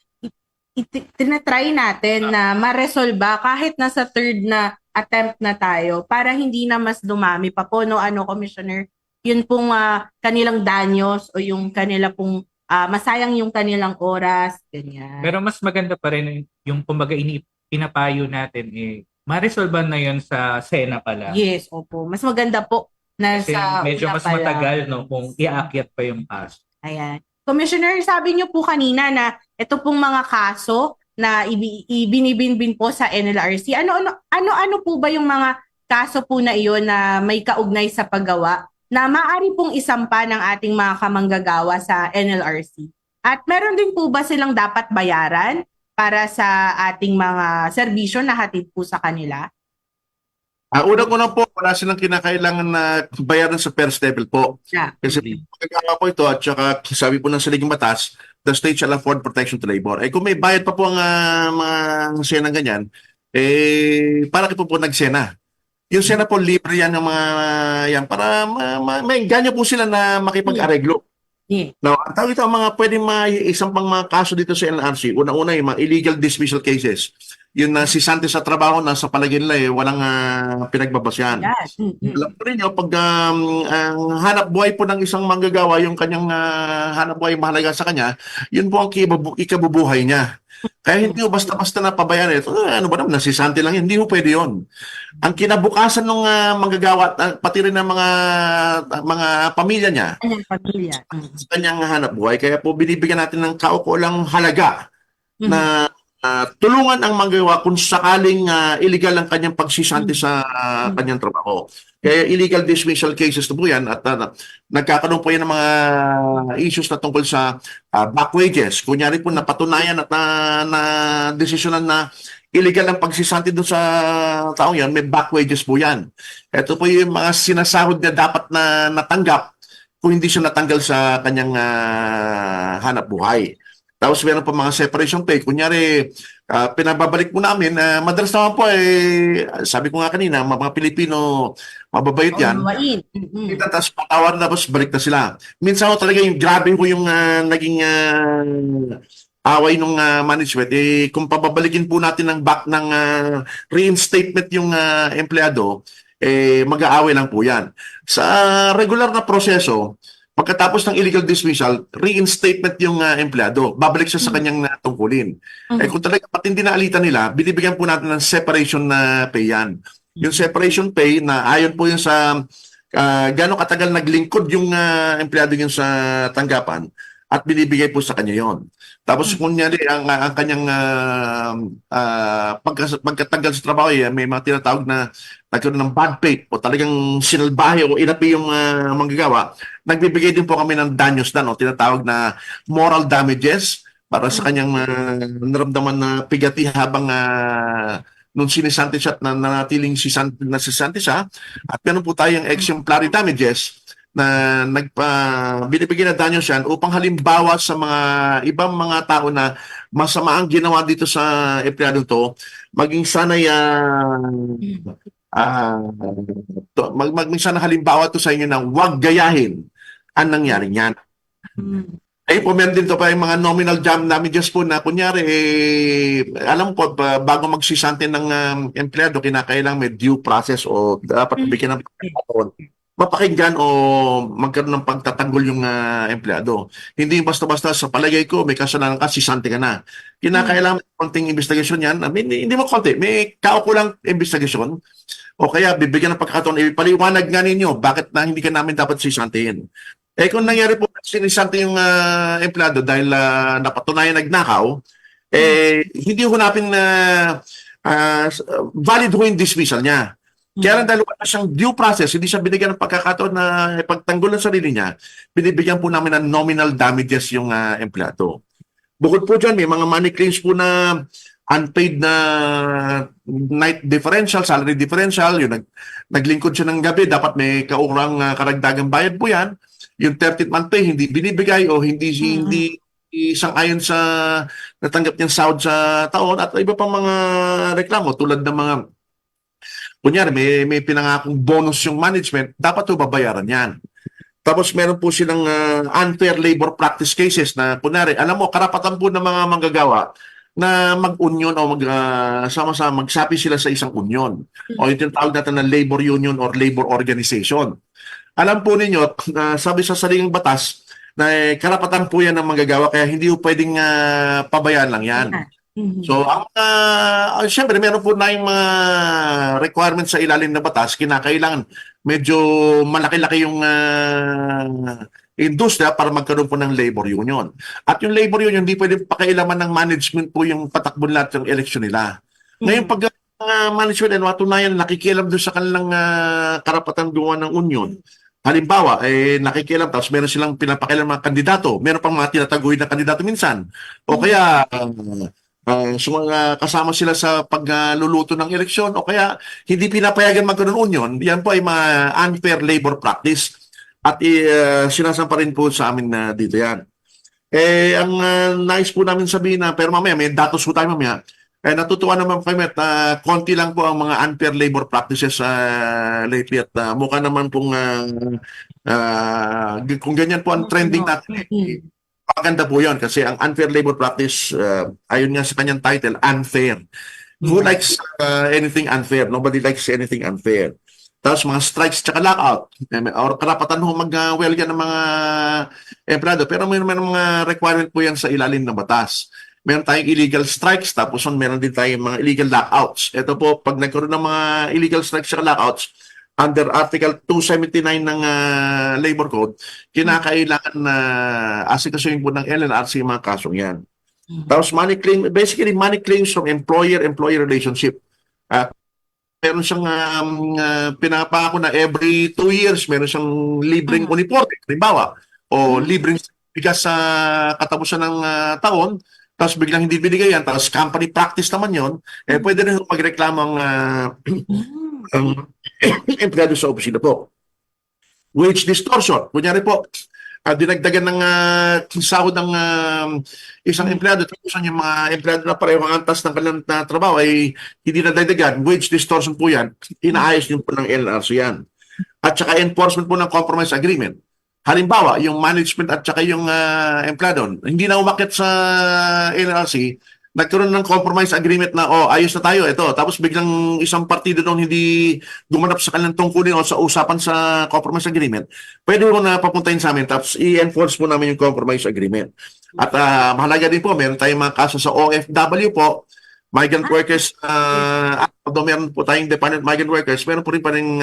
D: tinatry natin na ma-resolve kahit nasa third na attempt na tayo para hindi na mas dumami pa po, no, Commissioner? Yun pong kanilang danyos o yung kanila pong masayang yung kanilang oras, ganyan.
E: Pero mas maganda pa rin yung kumbaga pinapayo natin ma-resolve na yun sa Sena pala.
D: Yes, opo. Mas maganda po na
E: Kasi
D: sa
E: medyo
D: una
E: mas
D: pala.
E: matagal no kung iakyat pa yung kaso.
D: Ayan. Commissioner, sabi niyo po kanina na ito pong mga kaso na ibinibinbin po sa NLRC. Ano po ba yung mga kaso po na iyon na may kaugnay sa paggawa na maaari pong isampa ng ating mga kamanggagawa sa NLRC? At meron din po ba silang dapat bayaran para sa ating mga serbisyo na hatid po sa kanila?
H: Unang-una po, wala silang kinakailangan na bayaran sa first level po.
D: Yeah.
H: Kasi pagkakama po ito at saka sabi po ng saligang batas, the state shall afford protection to labor. Kung may bayad pa po ang mga sena ganyan, para po nagsena. Yung sena po libre yan ng mga yan para may ganyo po sila na makipag-areglo.
D: Yeah.
H: Now, ang tawag ito, ang mga pwedeng isang pang mga kaso dito sa NLRC, una-una yung mga illegal dismissal cases. Yun na si Santos sa trabaho, nasa palagay nila walang pinagbabasyan.
D: Yes.
H: Alam ko rin pag ang hanap buhay po ng isang manggagawa, yung kanyang hanap buhay mahalaga sa kanya, yun po ang ikabubuhay niya. Kaya hindi po basta-basta na pabayaan ito. Ano ba naman, nasisante lang yun. Hindi po pwede yun. Ang kinabukasan ng manggagawa, pati rin ng mga pamilya niya,
D: Kanyang pamilya.
H: sa kanyang hanap buhay. Kaya po binibigyan natin ng kaukulang halaga na tulungan ang manggagawa kung sakaling illegal ang kanyang pagsisante sa kanyang trabaho. Kaya illegal dismissal cases na po yan at nagkakaroon po yan ng mga issues na tungkol sa back wages. Kunyari po napatunayan at na desisyonan na illegal ang pagsisante doon sa taong yan, may back wages po yan. Ito po yung mga sinasahod na dapat na natanggap kung hindi siya natanggal sa kanyang hanap buhay. Tapos meron pa mga separation pay. Kunyari, pinababalik po namin, madalas naman po sabi ko nga kanina, mga Pilipino, mababayot yan. Tapos patawar na, tapos balik na sila. Minsan ko talaga yung grabe ko yung naging away ng management. Kung pababalikin po natin ng back ng reinstatement yung empleyado, mag-aaway lang po yan. Sa regular na proseso, pagkatapos ng illegal dismissal, reinstatement yung empleyado. Babalik siya sa kanyang tungkulin. Kung talaga patindi na alitan nila, binibigyan po natin ng separation na pay yan. Yung separation pay na ayon po yun sa gano'ng katagal naglingkod yung empleyado yun sa tanggapan at binibigay po sa kanya yon. Tapos kunyari ang kanyang pagkatanggal sa trabaho, may mga tinatawag na nagkaroon ng bad faith o talagang sinalbahe o inapi yung manggagawa, nagbibigay din po kami ng danyos na, tinatawag na moral damages para sa kanyang naramdaman na pigati habang nung sinisante siya at nanatiling si Sante siya. At meron po tayong exemplary damages na binibigyan na danyos yan upang halimbawa sa mga ibang mga tao na masama ang ginawa dito sa empleyado to, maging sana'y maging sana halimbawa to sa inyo na huwag gayahin ang nangyari niyan. Eh, po meron din to pa yung mga nominal damages po na kunyari, alam ko, bago magsisante ng empleyado, kinakailang may due process o dapat bigyan ng pagkakataon. Mapakinggan o magkaroon ng pagtatanggol yung empleyado. Hindi basta-basta sa palagay ko, may kasalanan ka, sisante ka na. Kinakailangan may konting investigasyon yan. I mean, hindi mo konti, may kaukulang investigasyon o kaya bibigyan ng pagkakataon, ipaliwanag nga ninyo bakit na hindi ka namin dapat sisantehin. Eh kung nangyari po sinisante yung empleyado dahil napatunayan nagnakaw, hindi ho natin valid ho yung dismissal niya. Kaya lang dahil wala siyang due process, hindi siya binigyan ng pagkakataon na ipagtanggol ang sarili niya, binibigyan po namin ng nominal damages yung empleyado. Bukod po dyan, may mga money claims po na unpaid na night differential, salary differential, yung naglingkod siya ng gabi, dapat may kaurang karagdagang bayad po yan. Yung 13th month pay, hindi binibigay o hindi isang-ayon sa natanggap niyang sahod sa taon at iba pang mga reklamo tulad ng mga kunyari, may pinangakong bonus yung management, dapat ito babayaran yan. Tapos meron po silang unfair labor practice cases na kunyari, alam mo, karapatan po ng mga manggagawa na mag-union o sama-sama magsapi sila sa isang union o yung tinatawag natin na labor union or labor organization. Alam po ninyo, sabi sa sariling batas, na karapatan po yan ng manggagawa kaya hindi po pwedeng pabayaan lang yan. So, siyempre, meron po na yung mga requirements sa ilalim na batas, kinakailangan medyo malaki-laki yung industriya para magkaroon po ng labor union. At yung labor union, hindi pwede pakailaman ng management po yung patakbon lahat ng eleksyon nila. Ngayon, pag management ay matunayan, nakikialam doon sa kanilang karapatan gumawa ng union. Halimbawa, nakikialam tapos meron silang pinapakialam mga kandidato. Meron pang mga tinataguhin na kandidato minsan. O kaya kasama sila sa pagluluto ng eleksyon o kaya hindi pinapayagan magkaroon ng union. Yan po ay mga unfair labor practice at sinasampa rin po sa amin dito yan. Ang nais po namin sabihin na, pero mamaya may datos po tayo mamaya, natutuwa naman kami at konti lang po ang mga unfair labor practices lately at mukha naman pong kung ganyan po ang trending natin, maganda po yun kasi ang unfair labor practice, ayon nga sa kanyang title, unfair. Who likes anything unfair? Nobody likes anything unfair. Tapos mga strikes tsaka lockout or karapatan ho mag-welga ng mga empleyado pero may mga requirement po yan sa ilalim ng batas. Meron tayong illegal strikes, tapos meron din tayong mga illegal lockouts. Ito po, pag nagkaroon ng mga illegal strikes at lockouts, under Article 279 ng Labor Code, kinakailangan na asikasuhin po ng LNRC yung mga kasong yan. Tapos basically money claims from employer-employee relationship. Meron siyang pinapako na every 2 years, meron siyang libreng uniforme, halimbawa, o libreng bigas sa katapusan ng taon, tapos biglang hindi binigay yan, tapos company practice naman yon, pwede rin magreklamo ang empleyado sa opisina po. Wage distortion. Kunyari po, dinagdagan ng sahod ng isang empleyado, tapos yung mga empleyado na pareho ang antas ng kanilang trabaho ay hindi na dagdagan. Wage distortion po yan. Inaayos din po ng LRC yan. At saka enforcement po ng compromise agreement. Halimbawa, yung management at saka yung empleyado, hindi na umakyat sa LRC, nagkaroon ng compromise agreement na, ayos na tayo, ito. Tapos biglang isang partido doon hindi gumanap sa kanilang tungkulin o sa usapan sa compromise agreement, pwede mo na papuntahin sa amin, tapos i-enforce po namin yung compromise agreement. At mahalaga din po, meron tayong mga kaso sa OFW po, migrant workers, although meron po tayong dependent migrant workers, meron po rin pa rin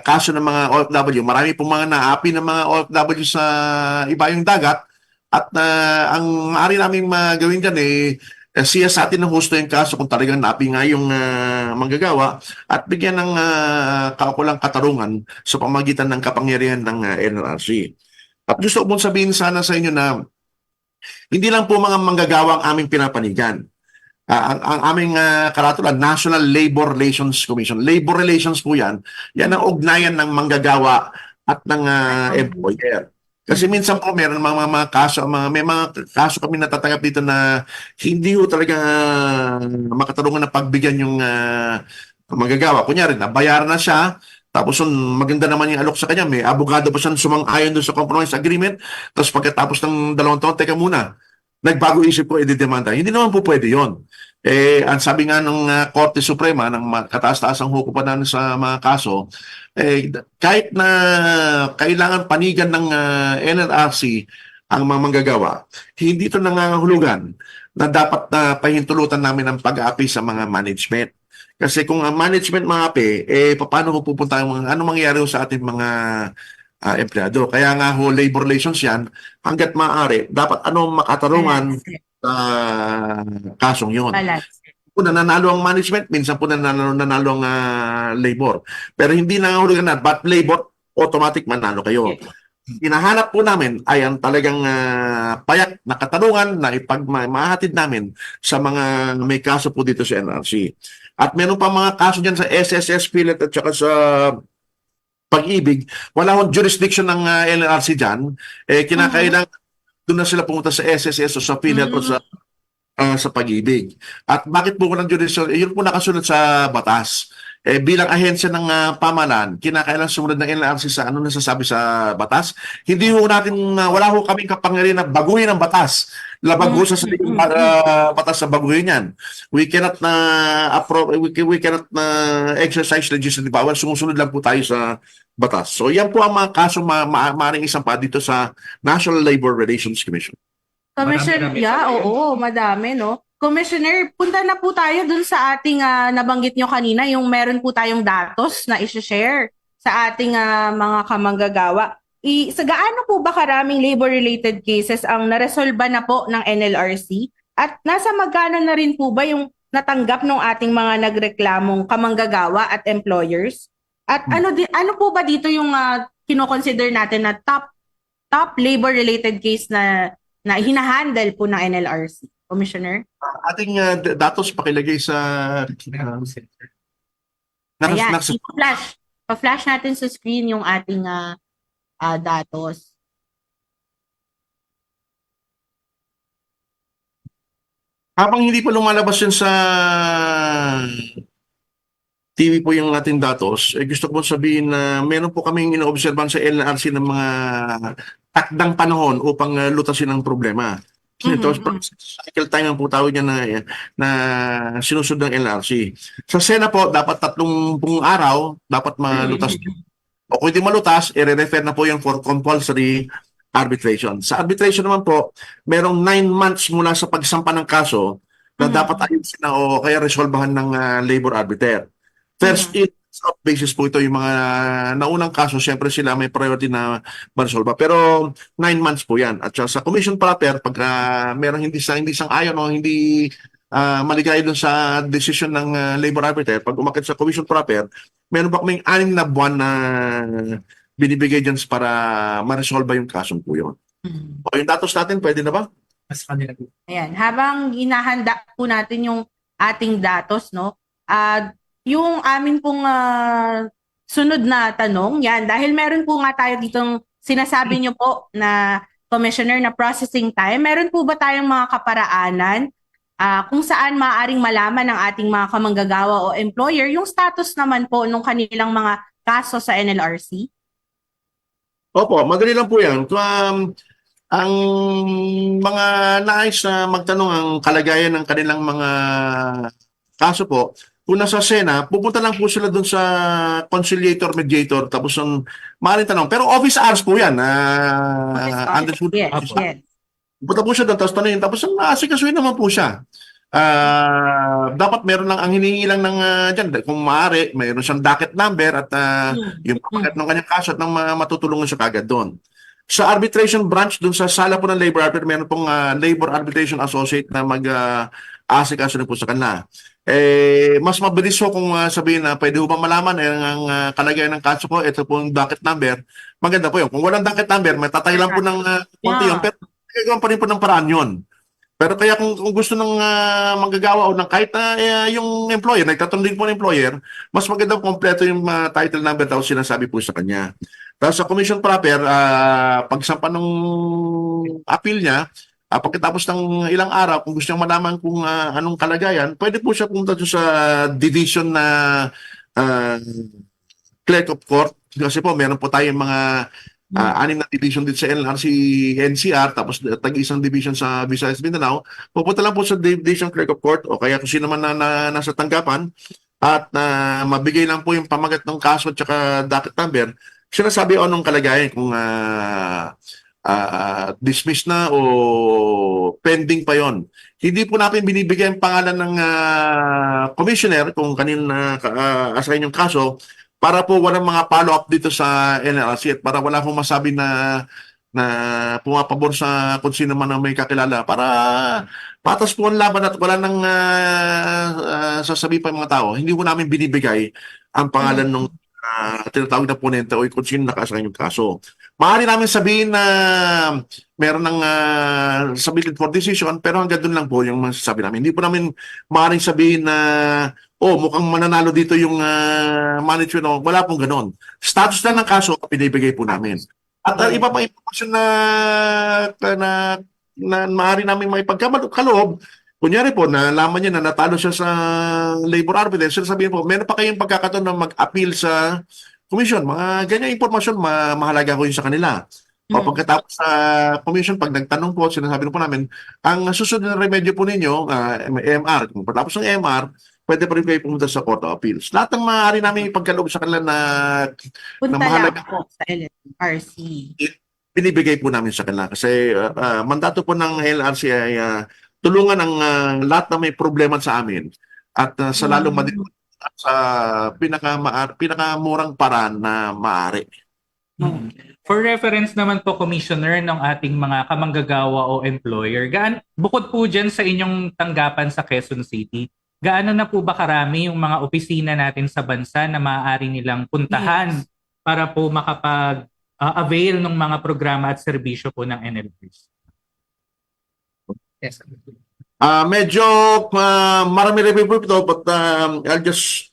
H: kaso ng mga OFW. Marami po mga naapi ng mga OFW sa iba yung dagat at ang maaari namin magawin dyan siya sa atin ng husto yung kaso kung talagang naapi nga yung manggagawa at bigyan ng kaukulang katarungan sa pamagitan ng kapangyarihan ng NRC. At gusto kong sabihin sana sa inyo na hindi lang po mga manggagawa ang aming pinapanigan. Ang aming karatulan, National Labor Relations Commission. Labor relations po yan. Yan ang ugnayan ng manggagawa at ng employer. Kasi minsan po meron mga kaso, may mga kaso kami natatanggap dito na hindi ho talaga makatarungan na pagbigyan yung magagawa. Kunyari, nabayaran na siya, tapos maganda naman yung alok sa kanya, may abogado pa siya sumang-ayon doon sa compromise agreement, tapos pagkatapos ng 2 taon, teka muna, nagbago isip ko, ididemanda. Hindi naman po pwede yon. Ang sabi nga ng Korte Suprema, ng kataas-taas ang hukupan namin sa mga kaso, kahit na kailangan panigan ng NLRC ang mga manggagawa, hindi ito nangangahulugan na dapat na pahintulutan namin ang pag-aapi sa mga management. Kasi kung ang management maapi, paano ko pupunta ano mangyayari sa ating mga empleyado? Kaya nga ho, labor relations yan, hanggat maaari, dapat makatarungan sa kasong yun. Po nanalo ang management, minsan po nanalo ang labor. Pero hindi nangahulugan na, but labor, automatic manalo kayo. Hinahanap po namin ay ang talagang payak na katarungan na mahatid namin sa mga may kaso po dito sa NRC. At meron pa mga kaso dyan sa SSS, PhilHealth at saka sa Pag-ibig. Wala akong jurisdiction ng NRC dyan. Kinakailangan doon na sila pumunta sa SSS o sa PhilHealth o sa Pag-ibig. At bakit po walang jurisdiction? Yun po nakasunod sa batas. Bilang ahensya ng pamahalaan, kinakailangan sumunod ng NLRC sa ano nasasabi sa batas. Hindi ho natin, wala ho kaming kapangyarihan na baguhin ang batas. Labag ho sa saligang batas na baguhin yan. We cannot we cannot exercise legislative power. Sumusunod lang po tayo sa batas. So yan po ang mga kaso maaaring isang pa dito sa National Labor Relations Commission.
D: Commissioner, oo, madami, no? Commissioner, punta na po tayo dun sa ating nabanggit nyo kanina, yung meron po tayong datos na isi-share sa ating mga kamanggagawa. Sa gaano po ba karaming labor-related cases ang naresolba na po ng NLRC? At nasa magkano na rin po ba yung natanggap ng ating mga nagreklamong kamanggagawa at employers? At ano po ba dito yung kinoconsider natin na top labor-related case na hinahandle po ng NLRC? Commissioner?
H: Ating datos pakilagay sa
D: Ayan, pa-flash natin sa screen yung ating datos.
H: Habang hindi pa lumalabas yun sa TV po yung ating datos, gusto ko sabihin na meron po kaming inoobserban sa NLRC ng mga takdang panahon upang lutasin ang problema. Ito, cycle time ang po tawag niya na sinusunod ng NLRC. Sa SENA po, dapat 30 araw dapat malutas. O kung hindi malutas, i-refer na po yung for compulsory arbitration. Sa arbitration naman po, merong 9 months mula sa pagsampa ng kaso na dapat ayusin na o kaya resolbahan ng labor arbiter. First in basis po ito yung mga naunang kaso, siyempre sila may priority na ma-resolve. Pero 9 months po yan. At sa commission proper, pag merong hindi sang-ayon o hindi maligay dun sa decision ng labor arbiter, pag umakit sa commission proper, meron ba kaming 6 na buwan na binibigay dyan para ma-resolve yung kasong po yun. O yung datos natin, pwede na ba?
D: Ayan, habang hinahanda po natin yung ating datos, no? Yung amin pong sunod na tanong, yan, dahil meron po nga tayo ditong sinasabi nyo po na Commissioner na processing time, meron po ba tayong mga kaparaanan kung saan maaaring malaman ng ating mga kamanggagawa o employer yung status naman po nung kanilang mga kaso sa NLRC?
H: Opo, madali lang po yan. Ang mga nais na magtanong ang kalagayan ng kanilang mga kaso po, kung nasa SENA, pupunta lang po sila dun sa conciliator, mediator, tapos maaaring tanong. Pero office hours po yan.
D: Yes.
H: Pupunta po siya doon, tapos tanongin. Tapos asikasuhin naman po siya. Dapat meron lang, ang hinihingi lang ng dyan, kung maaari, mayroon siyang docket number at yung packet ng kanyang kaso at matutulungan siya kagad doon. Sa arbitration branch, doon sa sala po ng labor arbiter, meron pong labor arbitration associate na mag-asikaso na po sa kanila. Mas mabilis ho kung sabihin na pwede ho ba malaman ang kalagayan ng kaso ko, ito po yung docket number. Maganda po yun. Kung walang docket number, may tatay lang po ng konti yun, pero gagawin pa rin po ng paraan yun. Pero kaya kung gusto ng manggagawa o ng kahit yung employer, nagtatanong din po ng employer, mas magandang kompleto yung title number daw sinasabi po sa kanya. Tapos sa commission proper, pagsampa ng appeal niya, pagkatapos ng ilang araw, kung gusto niya malaman kung anong kalagayan, pwede po siya pumunta doon sa division na ah, clerk of court. Kasi po, meron po tayong mga anim na division dito sa LRC NCR, tapos tag-isang division sa Visayas Mindanao. Pupunta lang po sa division clerk of court o kaya kung sino man nasa tanggapan at mabigay lang po yung pamagat ng kaso at saka docket number. Sinasabi o anong kalagayan kung dismiss na o pending pa yon. Hindi po natin binibigay ang pangalan ng commissioner kung kanina assign yung kaso para po walang mga follow-up dito sa NLRC at para wala pong masabi na pumapabor sa kung sino man ang may kakilala para patas po ang laban at wala nang sasabi pa yung mga tao. Hindi po namin binibigay ang pangalan ng tinatawag na ponente o kung sino naka-assign yung kaso. Maaari namin sabihin na meron ng submitted for decision pero hanggang doon lang po yung masasabi namin. Hindi po namin maaaring sabihin na mukhang mananalo dito yung management. No? Wala pong ganon. Status lang ng kaso, pinibigay po namin. At iba pang impormasyon na maaari namin maipagkaloob, kunyari po, nalaman niya na natalo siya sa labor arbitration, sabihin po, meron pa kayong pagkakataon na mag-appeal sa commission. Mga ganyang impormasyon, mahalaga ko yun sa kanila. O pagkatapos sa commission, pag nagtanong po, sinasabi po namin, ang susunod na remedyo po ninyo, MR, kung pagkatapos ng MR, pwede pa rin kayo pumunta sa Court of Appeals. Lahat ng maaari namin ipagkaloob sa kanila na
D: Punta
H: mahalaga
D: lang po sa LRC.
H: binibigay po namin sa kanila. Kasi mandato po ng LRC ay tulungan ang lahat na may problema sa amin at sa lalong madilim at sa pinakamurang paraan na maaari.
E: For reference naman po, Commissioner, ng ating mga kamanggagawa o employer, bukod po dyan sa inyong tanggapan sa Quezon City, gaano na po ba karami yung mga opisina natin sa bansa na maaari nilang puntahan para po makapag-avail ng mga programa at serbisyo po ng NLRC? Yes.
H: Medyo marami rin po ito but I'll just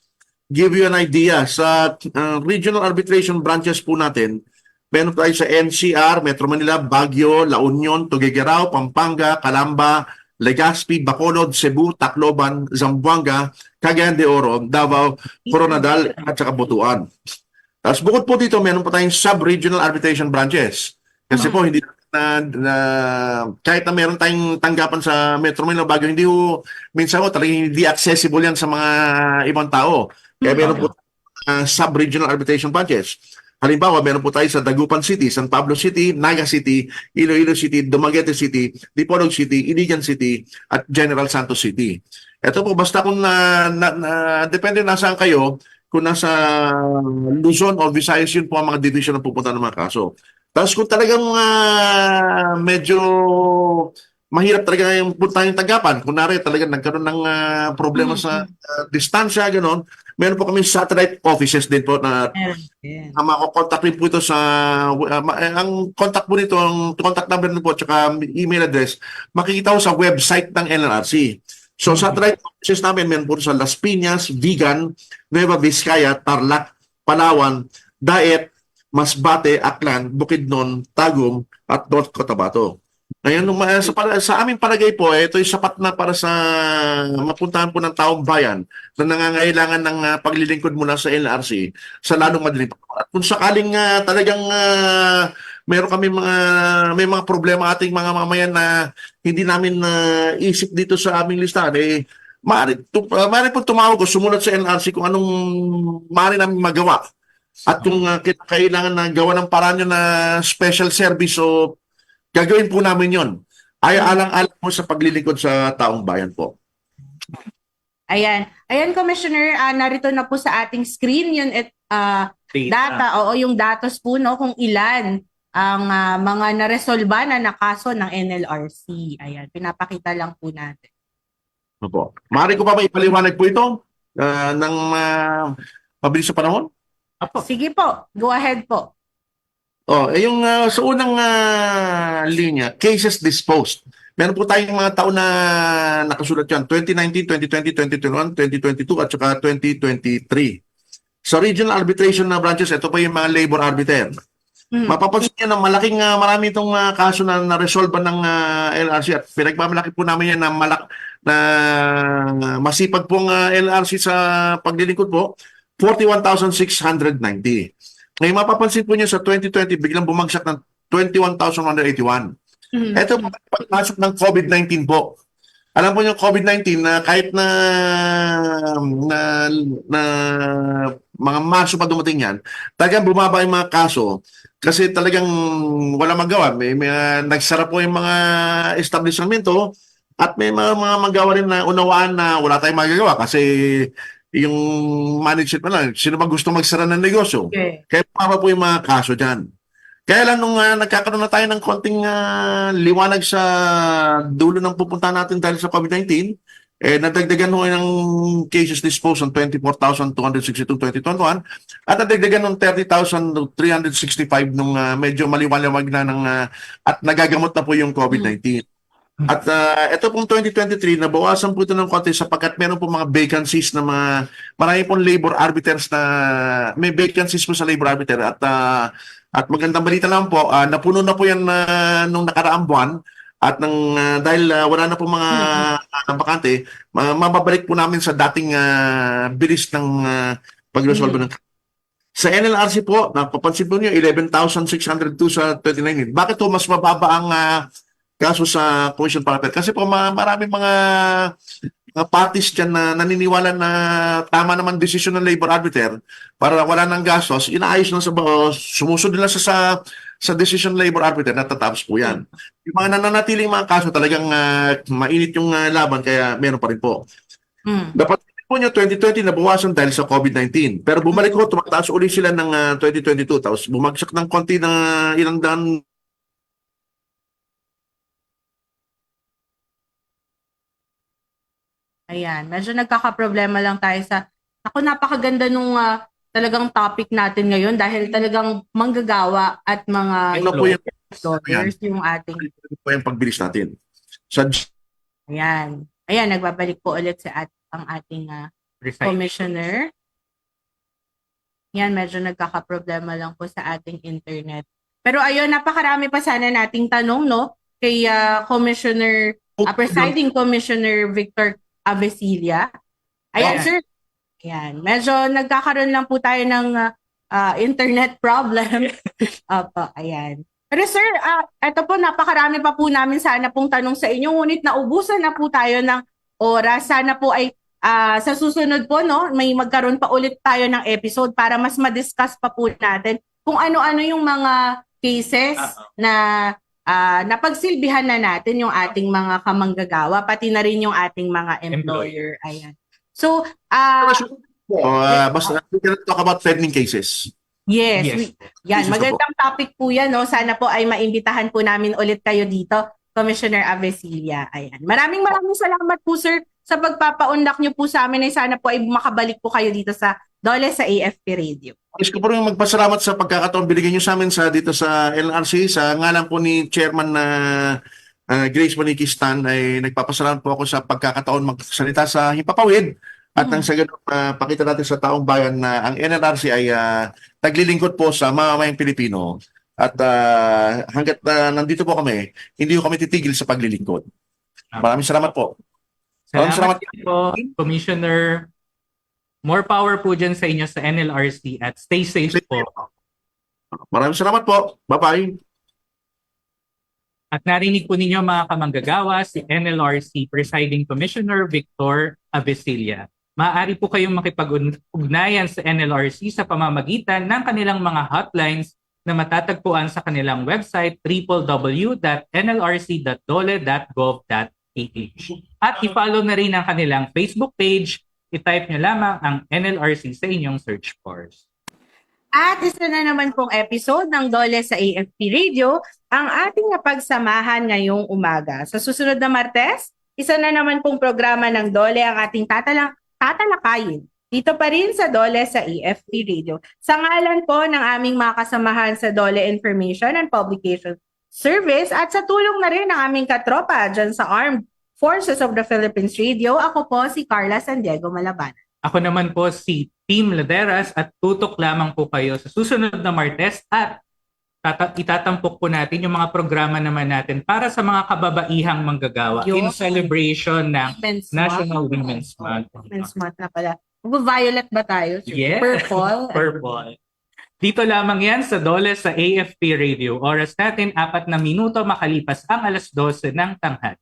H: give you an idea. Sa regional arbitration branches po natin, meron tayo sa NCR, Metro Manila, Baguio, La Union, Tuguegarao, Pampanga, Calamba, Legazpi, Bacolod, Cebu, Tacloban, Zamboanga, Cagayan de Oro, Davao, Coronadal, at saka Butuan. Tapos bukod po dito, meron po tayong sub-regional arbitration branches. Kasi po, hindi kahit na meron tayong tanggapan sa Metro Manila, Baguio, hindi po, minsan po, talagang hindi accessible yan sa mga ibang tao. Kaya meron po sub-regional arbitration branches. Halimbawa, meron po tayo sa Dagupan City, San Pablo City, Naga City, Iloilo City, Dumaguete City, Dipolog City, Iligan City, at General Santos City. Ito po, basta kung depende na saan kayo, kung nasa Luzon o Visayas, yun po ang mga division na pupunta ng mga kaso. Tapos kung talagang medyo mahirap talaga yung punta yung tanggapan, kunwari talagang nagkaroon ng problema sa distansya, gano'n, meron po kami satellite offices din po na makakontak rin po ito sa ang contact po nito, ang contact number nito po tsaka email address, makikita ko sa website ng NLRC. So satellite offices namin meron po sa Las Piñas, Vigan, Nueva Vizcaya, Tarlac, Palawan, Daet, Masbate, Aklan, Bukidnon, Tagum, at North Cotabato. Ngayon, sa aming palagay po, ito ay sapat na para sa mapuntahan po ng taong bayan na nangangailangan ng paglilingkod mula sa LRC sa lalong madaling panahon. At kung sakaling talagang meron kami may mga problema ating mga mamayan na hindi namin isip dito sa aming listahan, maaari po tumawag o sumunod sa LRC kung anong maaari namin magawa. At kung kailangan na gawa ng paraan nyo na special service o gagawin po namin yon. Ay alang-alang po sa paglilingkod sa taong bayan po.
D: Ayan, Commissioner, narito na po sa ating screen yun data, yung datos po, no, kung ilan ang mga naresolba na kaso ng NLRC. Ayan, pinapakita lang po natin.
H: Opo. Maaari ko pa maipaliwanag po ito ng mabilis sa panahon?
D: Sige po, go ahead po.
H: Yung sa unang linya, cases disposed. Meron po tayong mga taon na nakasulat yan, 2019, 2020, 2021, 2022, at saka 2023. Sa regional arbitration na branches, ito po yung mga labor arbiter. Mapapansin nyo na marami itong kaso na na-resolve ng LRC at pinagmamalaki po namin yan na, na masipag pong LRC sa paglilingkod po, 41,690. Ngayon mapapansin po nyo sa 2020, biglang bumagsak ng 21,181. Ito po pagpasok ng COVID-19 po. Alam po yung COVID-19 na kahit na mga Marso pa dumating yan, talagang bumaba yung mga kaso kasi talagang wala magawa. May nagsara po yung mga establishmento at may mga magawa rin na unawaan na wala tayong magagawa kasi yung management pa lang, sino ba gusto magsara ng negosyo?
D: Okay.
H: Kaya bumaba po yung mga kaso dyan. Kaya lang nung nagkakaroon na tayo ng konting liwanag sa dulo ng pupunta natin dahil sa COVID-19, nadagdagan ho ng cases disposed ng 24,262 2021 at nadagdagan ng 30,365 nung medyo maliwanag na at nagagamot na po yung COVID-19. At ito pong 2023, nabawasan po ito ng konti sapagkat meron po mga vacancies na marami pong labor arbiters na may vacancies po sa labor arbiter at magandang balita lang po, napuno na po yan nung nakaraang buwan at dahil wala na po mga bakante, mababalik po namin sa dating bilis ng pag-resolve ng sa NLRC po, napapansin po niyo 11,602 sa 2019. Bakit po mas mababa ang kaso sa Commission Parapet? Kasi po maraming mga parties dyan na naniniwala na tama naman desisyon ng labor arbiter para wala ng gastos, inaayos lang sumusunod lang sa decision ng labor arbiter, natatapos po yan. Yung mga nananatiling mga kaso talagang mainit yung laban kaya meron pa rin po. Dapat po nyo 2020 nabawasan dahil sa COVID-19 pero bumalik ko, tumataas uli sila ng 2022 tapos bumagsak ng konti na ilang daan.
D: Ayan, medyo nagkakaproblema lang tayo sa... Ako, napakaganda nung talagang topic natin ngayon dahil talagang manggagawa at mga
H: Ano po yung
D: employers yung ating...
H: Ano po yung pagbilis natin? Sa
D: Ayan. Ayan, nagbabalik po ulit ang ating commissioner. Yan, medyo nagkakaproblema lang po sa ating internet. Pero ayun, napakarami pa sana nating tanong, no? Kay Commissioner, Presiding Commissioner Victor Avesilia. Ayan, sir. Ayan. Medyo nagkakaroon lang po tayo ng internet problem. Opo, ayan. Pero sir, ito po, napakarami pa po namin sana pong tanong sa inyo. Ngunit naubusan na po tayo ng oras. Sana po ay sa susunod po, no, may magkaroon pa ulit tayo ng episode para mas ma-discuss pa po natin kung ano-ano yung mga cases na napagsilbihan na natin yung ating mga kamanggagawa, pati na rin yung ating mga employer. Ayan. So,
H: basta we can talk about pending cases.
D: yes. Yan, magandang topic po yan. No? Sana po ay maimbitahan po namin ulit kayo dito, Commissioner Avesilia. Ayan. Maraming salamat po, sir, sa pagpapaunlak nyo po sa amin. Ay sana po ay makabalik po kayo dito sa Dole sa AFP Radio.
H: Gusto ko po rin magpasalamat sa pagkakataon binigyan nyo sa amin dito sa LRC. Sa ngalan po ni Chairman Grace Monique Stan ay nagpapasalamat po ako sa pagkakataon magsalita sa Himpapawid at nang sa ganun pakita natin sa taong bayan na ang NLRC ay naglilingkod po sa mamamayang Pilipino at hanggat nandito po kami, hindi ko kami titigil sa paglilingkod. Maraming salamat po.
E: Salamat po, Commissioner. More power po dyan sa inyo sa NLRC at stay safe po.
H: Maraming salamat po. Bye-bye.
E: At narinig po ninyo mga kamanggagawa si NLRC Presiding Commissioner Victor Avesilia. Maaari po kayong makipag-ugnayan sa NLRC sa pamamagitan ng kanilang mga hotlines na matatagpuan sa kanilang website www.nlrc.dole.gov.ph. At i-follow na rin ang kanilang Facebook page. I-type nyo lamang ang NLRC sa inyong search bars.
D: At isa na naman pong episode ng Dole sa AFP Radio ang ating napagsamahan ngayong umaga. Sa susunod na Martes, isa na naman pong programa ng Dole ang ating tatalakayin. Dito pa rin sa Dole sa AFP Radio. Sa ngalan po ng aming mga kasamahan sa Dole Information and Publication service at sa tulong na rin ng aming katropa dyan sa Armed Forces of the Philippines Radio. Ako po si Carla San Diego Malaban.
E: Ako naman po si Team Laderas at tutok lamang po kayo sa susunod na Martes at itatampok po natin yung mga programa naman natin para sa mga kababaihang manggagawa in celebration ng
D: Women's
E: National
D: Month.
E: Women's Month.
D: Women's Month na pala. Violet ba tayo?
E: Yeah.
D: Purple?
E: Purple. Dito lamang yan sa Dole sa AFP Radio. Oras natin 4 na minuto makalipas ang 12:00 ng tanghali.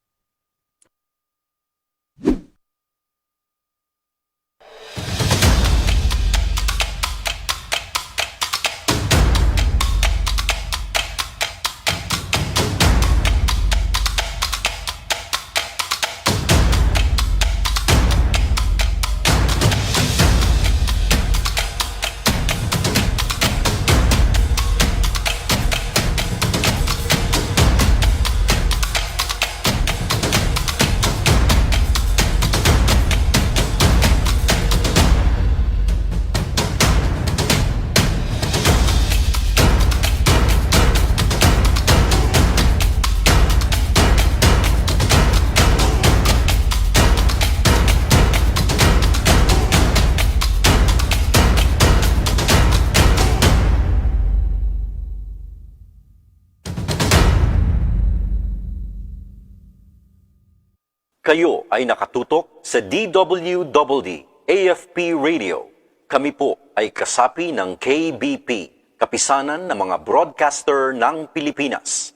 C: Kayo ay nakatutok sa DWDD AFP Radio. Kami po ay kasapi ng KBP, Kapisanan ng mga Broadcaster ng Pilipinas.